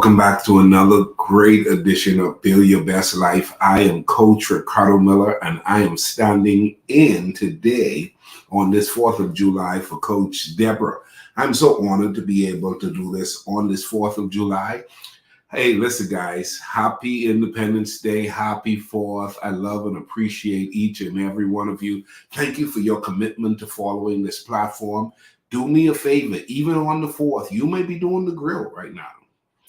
welcome back to another great edition of Build Your Best Life. I am Coach Ricardo Miller, and I am standing in today on this 4th of July for Coach Deborah. I'm so honored to be able to do this on this 4th of July. Hey, listen, guys, happy Independence Day, happy 4th. I love and appreciate each and every one of you. Thank you for your commitment to following this platform. Do me a favor, even on the 4th, you may be doing the grill right now.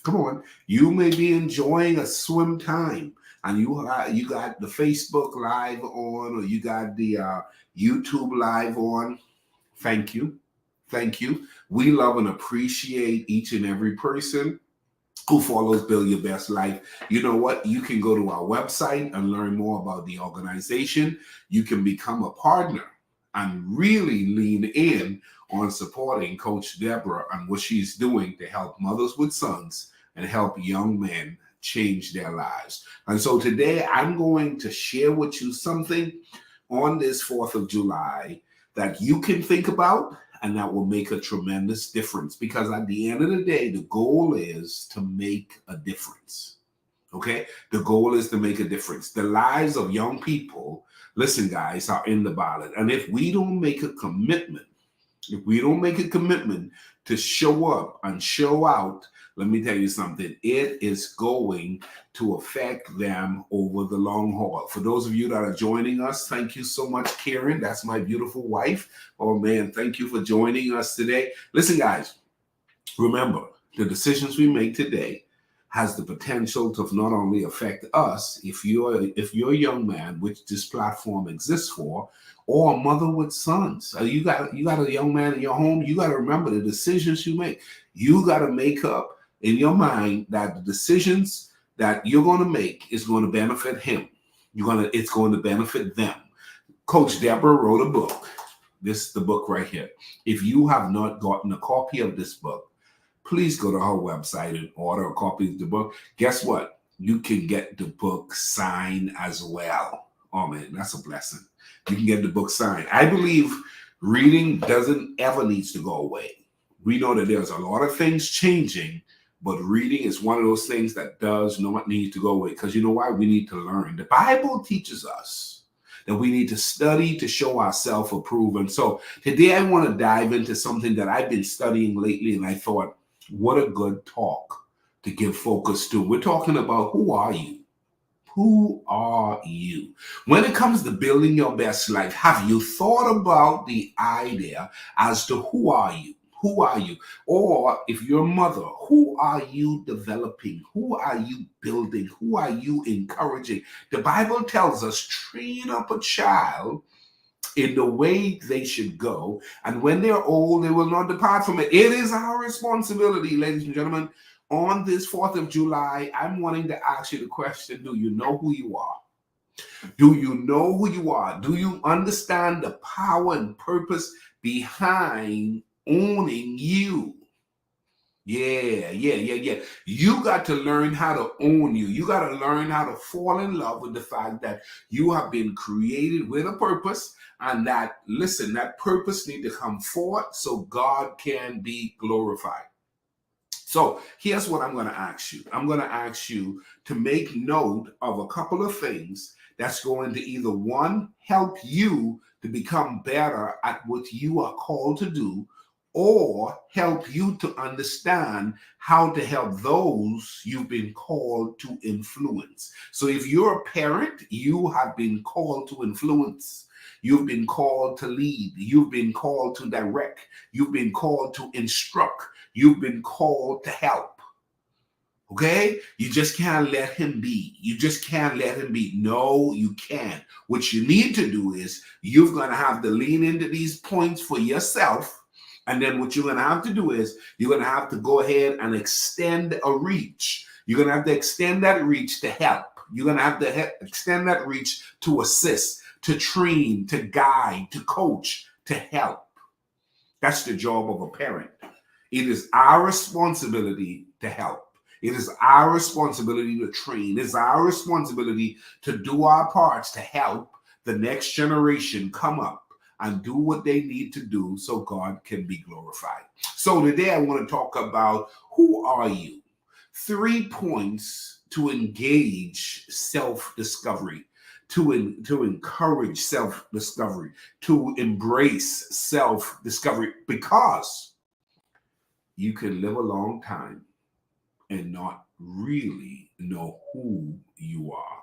Come on, you may be enjoying a swim time, and you got the Facebook Live on, or you got the YouTube Live on. Thank you. Thank you. We love and appreciate each and every person who follows Build Your Best Life. You know what? You can go to our website and learn more about the organization. You can become a partner and really lean in on supporting Coach Deborah and what she's doing to help mothers with sons and help young men change their lives. And so today I'm going to share with you something on this 4th of July that you can think about and that will make a tremendous difference, because at the end of the day, the goal is to make a difference. Okay? The goal is to make a difference. The lives of young people, listen, guys, are in the ballot. And if we don't make a commitment, to show up and show out, let me tell you something, it is going to affect them over the long haul. For those of you that are joining us, thank you so much, Karen. That's my beautiful wife. Oh, man, thank you for joining us today. Listen, guys, remember, the decisions we make today has the potential to not only affect us, if you're a young man, which this platform exists for, or a mother with sons. You got a young man in your home, you got to remember the decisions you make. You got to make up in your mind that the decisions that you're going to make is going to benefit him. It's going to benefit them. Coach Deborah wrote a book. This is the book right here. If you have not gotten a copy of this book, please go to her website and order a copy of the book. Guess what? You can get the book signed as well. Oh, man, that's a blessing. You can get the book signed. I believe reading doesn't ever needs to go away. We know that there's a lot of things changing, but reading is one of those things that does not need to go away. Because you know why? We need to learn. The Bible teaches us that we need to study to show ourselves approved. And so today I want to dive into something that I've been studying lately, and I thought, what a good talk to give focus to. We're talking about who are you? Who are you? When it comes to building your best life, have you thought about the idea as to who are you? Who are you? Or if you're a mother, who are you developing? Who are you building? Who are you encouraging? The Bible tells us, train up a child in the way they should go, and when they're old, they will not depart from it. It is our responsibility, ladies and gentlemen. On this 4th of July, I'm wanting to ask you the question, do you know who you are? Do you know who you are? Do you understand the power and purpose behind owning you? Yeah. You got to learn how to own you. You got to learn how to fall in love with the fact that you have been created with a purpose, and that, listen, that purpose need to come forth so God can be glorified. So here's what I'm going to ask you. I'm going to ask you to make note of a couple of things that's going to either, one, help you to become better at what you are called to do, or help you to understand how to help those you've been called to influence. So if you're a parent, you have been called to influence. You've been called to lead. You've been called to direct. You've been called to instruct. You've been called to help. Okay? You just can't let him be. You just can't let him be. No, you can't. What you need to do is you're going to have to lean into these points for yourself. And then what you're going to have to do is you're going to have to go ahead and extend a reach. You're going to have to extend that reach to help. You're going to have to extend that reach to assist, to train, to guide, to coach, to help. That's the job of a parent. It is our responsibility to help. It is our responsibility to train. It's our responsibility to do our parts to help the next generation come up and do what they need to do so God can be glorified. So today I want to talk about, who are you? 3 points to engage self-discovery, to encourage self-discovery, to embrace self-discovery, because you can live a long time and not really know who you are.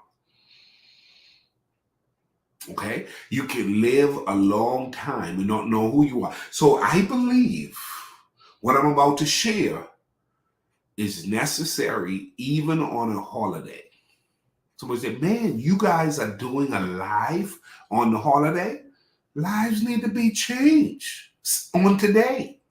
Okay? You can live a long time and not know who you are. So I believe what I'm about to share is necessary even on a holiday. Somebody said, man, you guys are doing a live on the holiday? Lives need to be changed on today.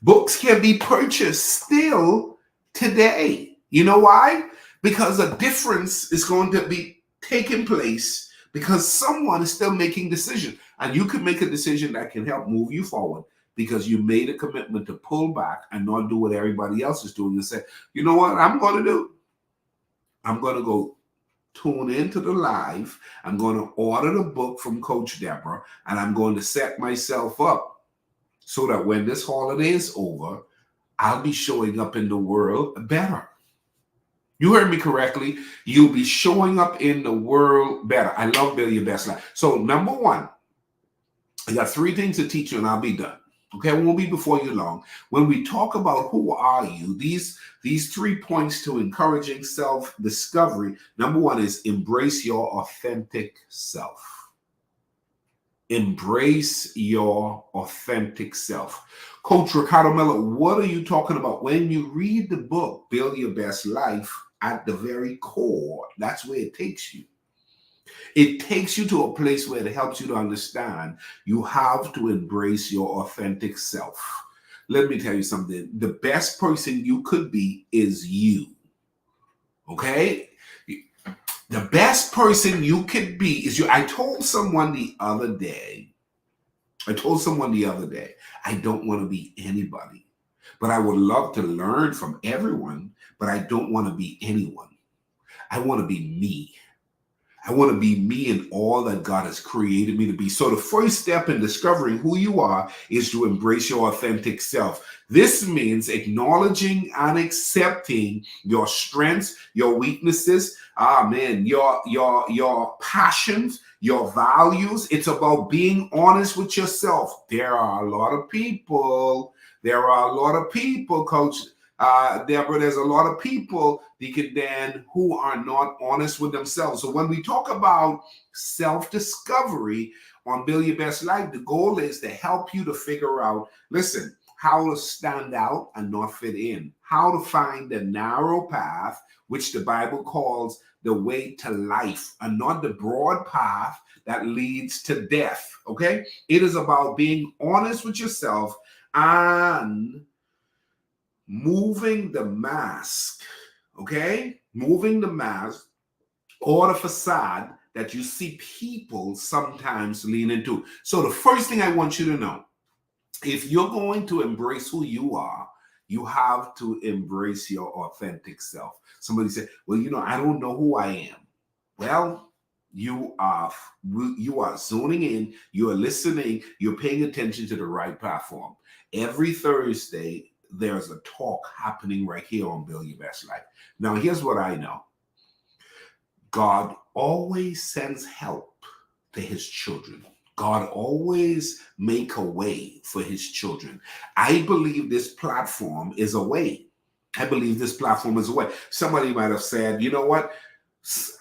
Books can be purchased still today. You know why? Because a difference is going to be taking place because someone is still making decisions. And you can make a decision that can help move you forward because you made a commitment to pull back and not do what everybody else is doing and say, you know what I'm going to do? I'm going to go tune into the live. I'm going to order the book from Coach Deborah, and I'm going to set myself up so that when this holiday is over, I'll be showing up in the world better. You heard me correctly. You'll be showing up in the world better. I love Build Your Best Life. So number one, I got 3 things to teach you and I'll be done. Okay, we won't be before you long. When we talk about who are you, these 3 points to encouraging self-discovery. Number one is embrace your authentic self. Embrace your authentic self. Coach Ricardo Miller, what are you talking about? When you read the book, Build Your Best Life, at the very core, that's where it takes you. It takes you to a place where it helps you to understand you have to embrace your authentic self. Let me tell you something. The best person you could be is you. Okay? The best person you could be is you. I told someone the other day, I don't want to be anybody, but I would love to learn from everyone, but I don't want to be anyone. I want to be me. I want to be me in all that God has created me to be. So the first step in discovering who you are is to embrace your authentic self. This means acknowledging and accepting your strengths, your weaknesses, your passions, your values. It's about being honest with yourself. There are a lot of people, Coach Deborah, there's a lot of people, Deacon Dan, who are not honest with themselves. So when we talk about self-discovery on Build Your Best Life, the goal is to help you to figure out, listen, how to stand out and not fit in, how to find the narrow path, which the Bible calls the way to life, and not the broad path that leads to death, okay? It is about being honest with yourself and moving the mask, okay? Moving the mask or the facade that you see people sometimes lean into. So the first thing I want you to know, if you're going to embrace who you are, you have to embrace your authentic self. Somebody said, well, I don't know who I am. Well, you are zoning in, you are listening, you're paying attention to the right platform. Every Thursday, there's a talk happening right here on Build Your Best Life. Now, here's what I know. God always sends help to his children. God always make a way for his children. I believe this platform is a way. Somebody might have said, you know what?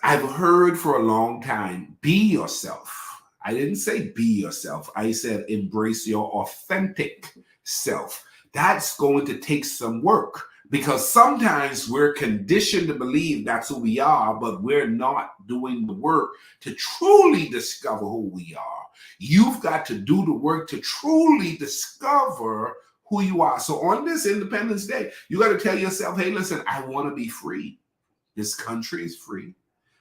I've heard for a long time, be yourself. I didn't say be yourself. I said embrace your authentic self. That's going to take some work because sometimes we're conditioned to believe that's who we are, but we're not doing the work to truly discover who we are. You've got to do the work to truly discover who you are. So on this Independence Day, you got to tell yourself, hey, listen, I want to be free. This country is free.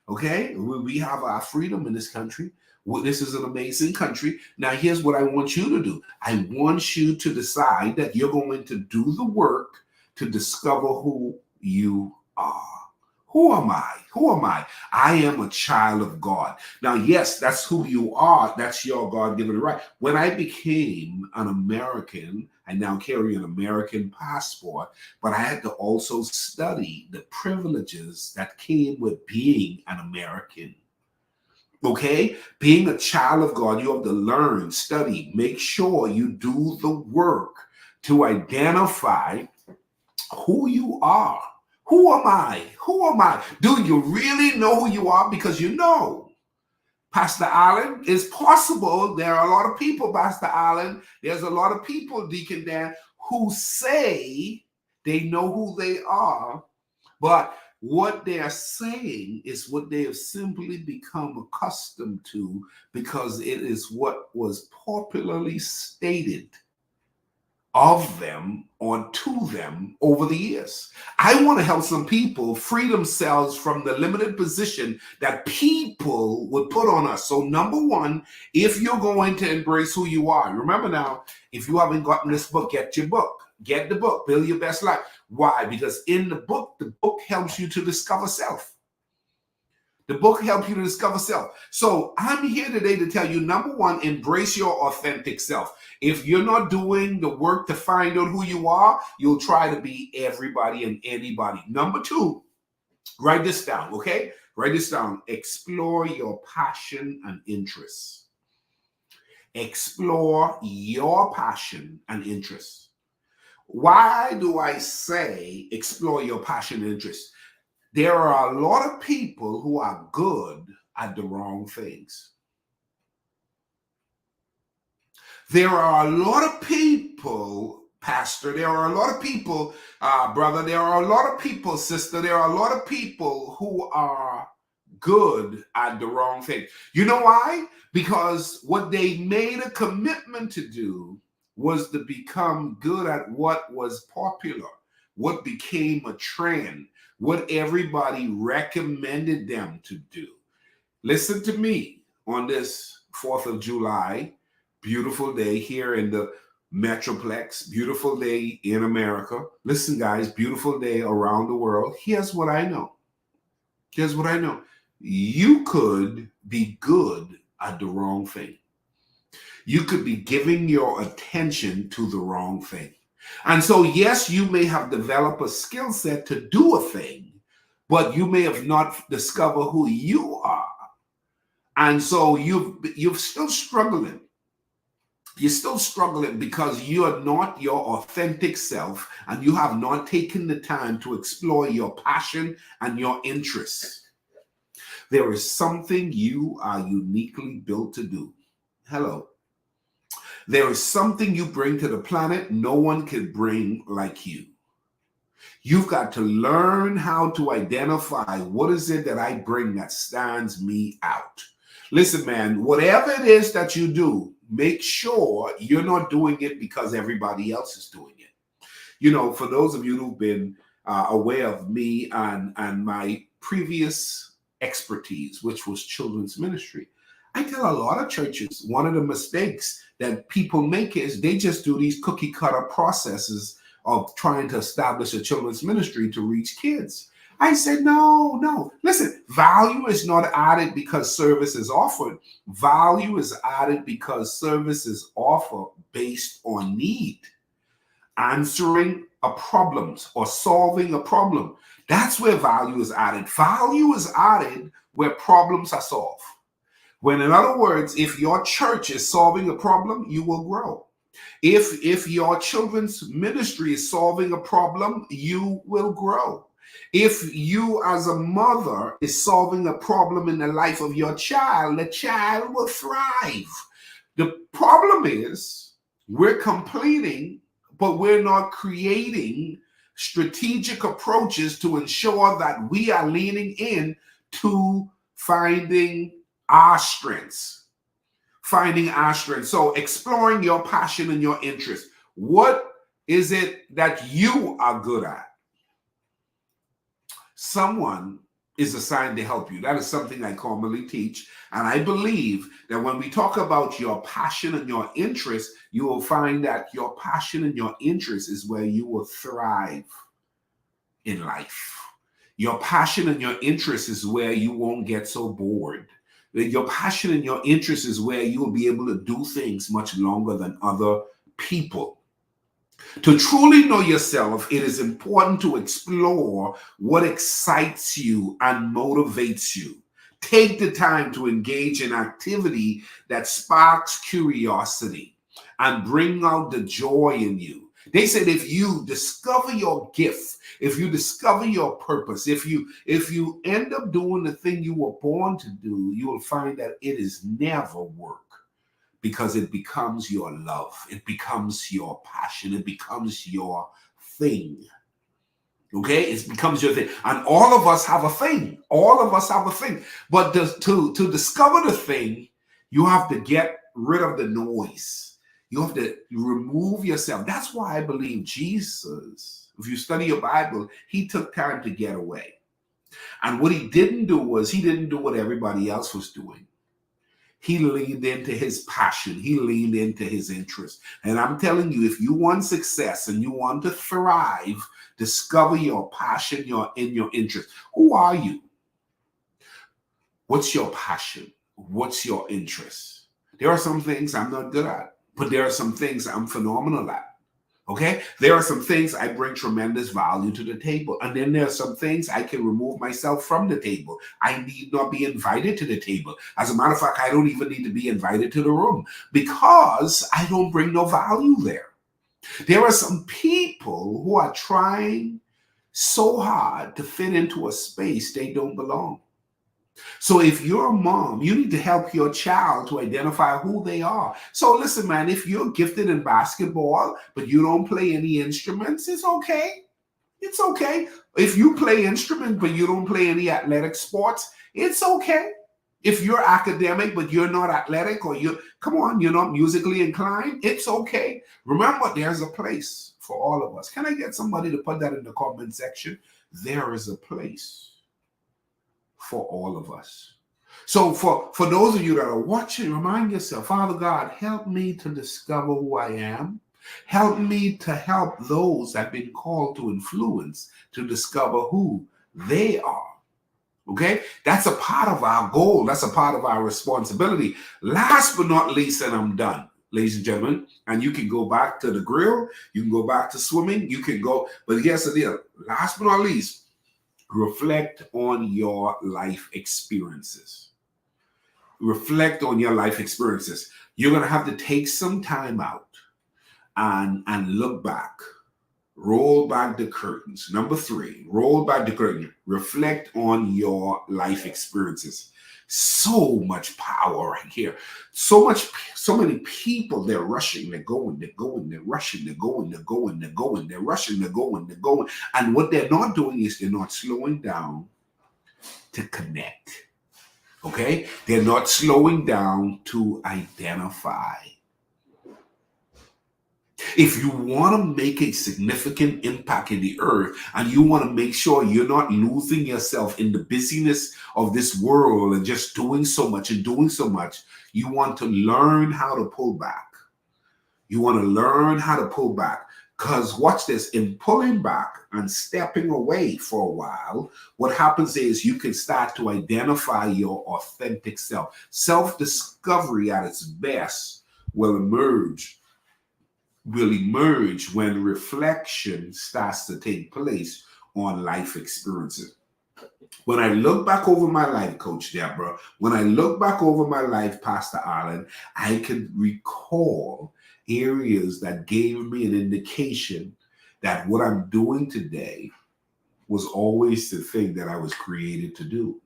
Okay? We have our freedom in this country. Well, this is an amazing country. Now, here's what I want you to do. I want you to decide that you're going to do the work to discover who you are. Who am I? Who am I? I am a child of God. Now, yes, that's who you are. That's your God-given right. When I became an American, I now carry an American passport, but I had to also study the privileges that came with being an American. Okay? Being a child of God, you have to learn, study, make sure you do the work to identify who you are. Who am I? Who am I? Do you really know who you are? Because you know, Pastor Allen, it's possible there are a lot of people, Pastor Allen, there's a lot of people, Deacon Dan, who say they know who they are, but what they are saying is what they have simply become accustomed to because it is what was popularly stated of them or to them over the years. I want to help some people free themselves from the limited position that people would put on us. So number one, if you're going to embrace who you are, remember now, if you haven't gotten this book, get your book. Get the book, Build Your Best Life. Why? Because in the book helps you to discover self. The book helps you to discover self. So I'm here today to tell you, number one, embrace your authentic self. If you're not doing the work to find out who you are, you'll try to be everybody and anybody. Number two, write this down, okay? Write this down. Explore your passion and interests. Explore your passion and interests. Why do I say explore your passion and interests? There are a lot of people who are good at the wrong things. There are a lot of people, Pastor, there are a lot of people, brother, there are a lot of people, sister, there are a lot of people who are good at the wrong thing. You know why? Because what they made a commitment to do was to become good at what was popular, what became a trend, what everybody recommended them to do. Listen to me on this 4th of July, beautiful day here in the Metroplex, beautiful day in America. Listen, guys, beautiful day around the world. Here's what I know. Here's what I know. You could be good at the wrong thing. You could be giving your attention to the wrong thing. And so, yes, you may have developed a skill set to do a thing, but you may have not discovered who you are. And so you're still struggling. You're still struggling because you are not your authentic self and you have not taken the time to explore your passion and your interests. There is something you are uniquely built to do. Hello. There is something you bring to the planet no one can bring like you. You've got to learn how to identify what is it that I bring that stands me out. Listen, man, whatever it is that you do, make sure you're not doing it because everybody else is doing it. You know, for those of you who've been aware of me and my previous expertise, which was children's ministry, I tell a lot of churches, one of the mistakes that people make is they just do these cookie cutter processes of trying to establish a children's ministry to reach kids. I said, no. Listen, value is not added because service is offered. Value is added because service is offered based on need. Answering a problem or solving a problem. That's where value is added. Value is added where problems are solved. When, in other words, if your church is solving a problem, you will grow. If your children's ministry is solving a problem, you will grow. If you as a mother is solving a problem in the life of your child, the child will thrive. The problem is we're completing, but we're not creating strategic approaches to ensure that we are leaning in to finding our strengths. So exploring your passion and your interest. What is it that you are good at? Someone is assigned to help you. That is something I commonly teach. And I believe that when we talk about your passion and your interest, you will find that your passion and your interest is where you will thrive in life. Your passion and your interest is where you won't get so bored. Your passion and your interest is where you will be able to do things much longer than other people. To truly know yourself, it is important to explore what excites you and motivates you. Take the time to engage in activity that sparks curiosity and bring out the joy in you. They said if you discover your gift, if you discover your purpose, if you end up doing the thing you were born to do, you will find that it is never work, because it becomes your love, it becomes your passion, it becomes your thing. Okay, it becomes your thing, and all of us have a thing. All of us have a thing, but to discover the thing, you have to get rid of the noise. You have to remove yourself. That's why I believe Jesus, if you study your Bible, he took time to get away. And what he didn't do was he didn't do what everybody else was doing. He leaned into his passion. He leaned into his interest. And I'm telling you, if you want success and you want to thrive, discover your passion, your interest. Who are you? What's your passion? What's your interest? There are some things I'm not good at, but there are some things I'm phenomenal at. Okay, there are some things I bring tremendous value to the table, and then there are some things I can remove myself from the table. I need not be invited to the table. As a matter of fact, I don't even need to be invited to the room because I don't bring no value there. There are some people who are trying so hard to fit into a space they don't belong. So if you're a mom, you need to help your child to identify who they are. So listen, man, if you're gifted in basketball, but you don't play any instruments, it's okay. It's okay. If you play instruments, but you don't play any athletic sports, it's okay. If you're academic, but you're not athletic, or you're not musically inclined, it's okay. Remember, there's a place for all of us. Can I get somebody to put that in the comment section? There is a place for all of us. So for those of you that are watching, remind yourself, Father God, help me to discover who I am. Help me to help those I've been called to influence to discover who they are. Okay? That's a part of our goal. That's a part of our responsibility. Last but not least, and I'm done, ladies and gentlemen, and you can go back to the grill, you can go back to swimming, you can go, but here's the deal. Last but not least, reflect on your life experiences. Reflect on your life experiences. You're going to have to take some time out and look back. Roll back the curtains. Number 3, roll back the curtain. Reflect on your life experiences. So much power right here. So many people, they're rushing, they're going, they're rushing, they're going, they're rushing, they're going. And what they're not doing is they're not slowing down to connect. Okay? They're not slowing down to identify. If you want to make a significant impact in the earth, and you want to make sure you're not losing yourself in the busyness of this world and just doing so much, you want to learn how to pull back. You want to learn how to pull back. Because watch this, in pulling back and stepping away for a while, what happens is you can start to identify your authentic self. Self-discovery at its best will emerge when reflection starts to take place on life experiences. When I look back over my life, Coach Deborah, when I look back over my life, Pastor Allen, I can recall areas that gave me an indication that what I'm doing today was always the thing that I was created to do.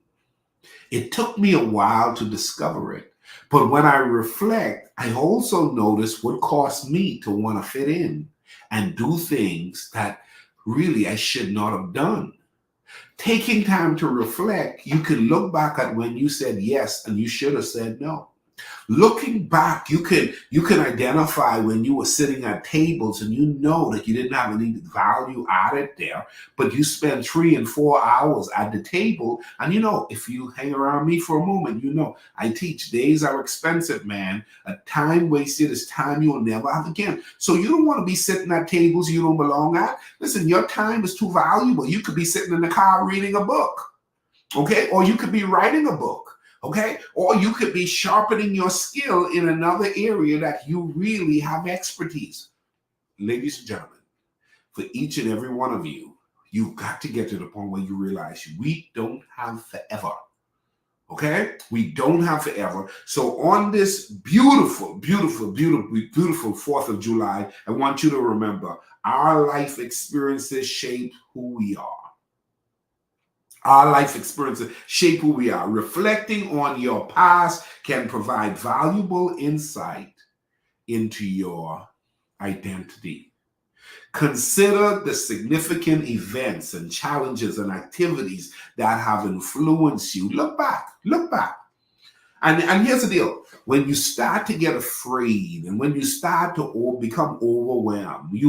It took me a while to discover it. But when I reflect, I also notice what caused me to want to fit in and do things that really I should not have done. Taking time to reflect, you can look back at when you said yes and you should have said no. Looking back, you can identify when you were sitting at tables and you know that you didn't have any value added there, but you spend 3 and 4 hours at the table. And if you hang around me for a moment, I teach days are expensive, man. A time wasted is time you will never have again. So you don't want to be sitting at tables you don't belong at. Listen, your time is too valuable. You could be sitting in the car reading a book, okay? Or you could be writing a book. Okay, or you could be sharpening your skill in another area that you really have expertise. ladies and gentlemen, for each and every one of you, you've got to get to the point where you realize we don't have forever. Okay? We don't have forever. So on this beautiful 4th of July, I want you to remember our life experiences shape who we are. Our life experiences shape who we are. Reflecting on your past can provide valuable insight into your identity. Consider the significant events and challenges and activities that have influenced you. Look back. And here's the deal. When you start to get afraid and when you start to become overwhelmed,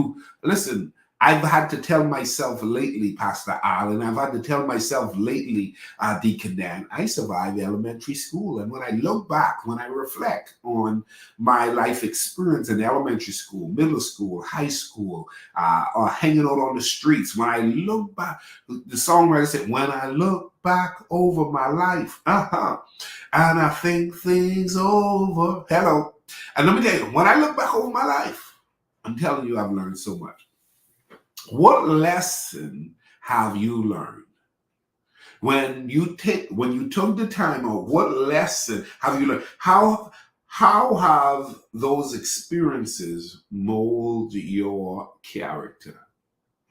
listen, I've had to tell myself lately, Pastor Al, and I've had to tell myself lately, Deacon Dan, I survived elementary school. And when I look back, when I reflect on my life experience in elementary school, middle school, high school, or hanging out on the streets, when I look back, the songwriter said, when I look back over my life, and I think things over. Hello. And let me tell you, when I look back over my life, I'm telling you, I've learned so much. What lesson have you learned? When you took the time out, what lesson have you learned? How have those experiences molded your character?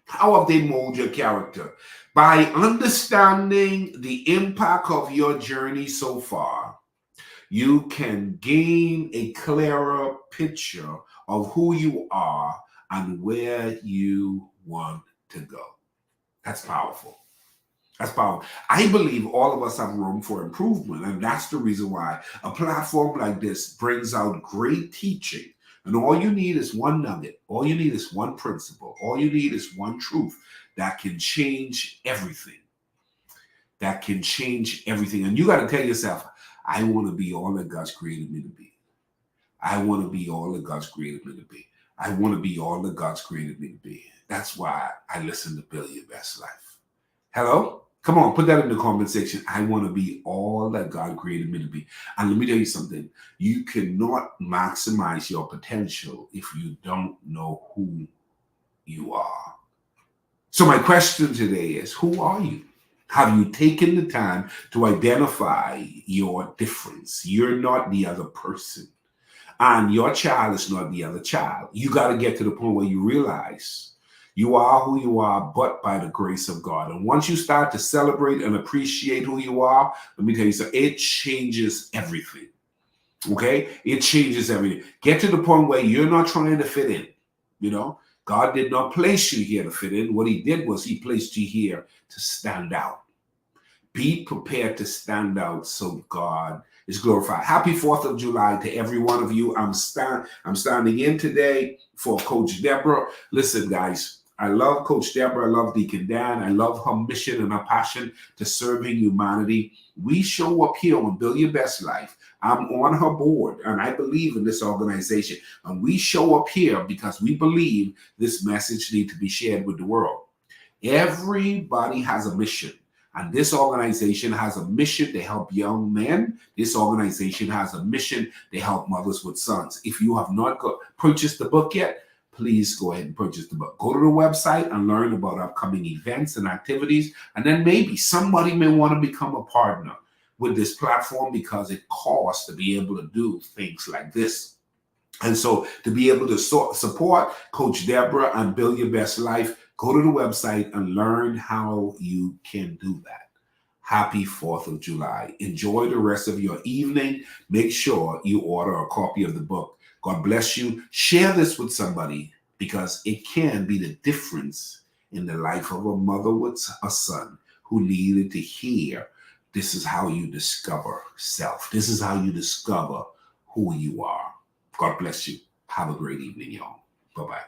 How have they molded your character? By understanding the impact of your journey so far, you can gain a clearer picture of who you are and where you want to go. That's powerful. That's powerful. I believe all of us have room for improvement, and that's the reason why a platform like this brings out great teaching. And all you need is one nugget. All you need is one principle. All you need is one truth that can change everything. That can change everything. And you got to tell yourself, I want to be all that God's created me to be. I want to be all that God's created me to be. I want to be all that God's created me to be. That's why I listen to Build Your Best Life. Hello? Come on, put that in the comment section. I want to be all that God created me to be. And let me tell you something. You cannot maximize your potential if you don't know who you are. So my question today is, who are you? Have you taken the time to identify your difference? You're not the other person. And your child is not the other child. You got to get to the point where you realize you are who you are, but by the grace of God. And once you start to celebrate and appreciate who you are, let me tell you something, it changes everything. Okay? It changes everything. Get to the point where you're not trying to fit in. You know, God did not place you here to fit in. What he did was he placed you here to stand out. Be prepared to stand out so God is glorified. Happy 4th of July to every one of you. I'm standing in today for Coach Deborah. Listen, guys, I love Coach Deborah. I love Deacon Dan. I love her mission and her passion to serving humanity. We show up here on Build Your Best Life. I'm on her board, and I believe in this organization. And we show up here because we believe this message needs to be shared with the world. Everybody has a mission. And this organization has a mission to help young men. This organization has a mission to help mothers with sons. If you have not purchased the book yet, please go ahead and purchase the book. Go to the website and learn about upcoming events and activities. And then maybe somebody may want to become a partner with this platform because it costs to be able to do things like this. And so to be able to support Coach Deborah and Build Your Best Life, go to the website and learn how you can do that. Happy 4th of July. Enjoy the rest of your evening. Make sure you order a copy of the book. God bless you. Share this with somebody because it can be the difference in the life of a mother with a son who needed to hear this is how you discover self. This is how you discover who you are. God bless you. Have a great evening, y'all. Bye-bye.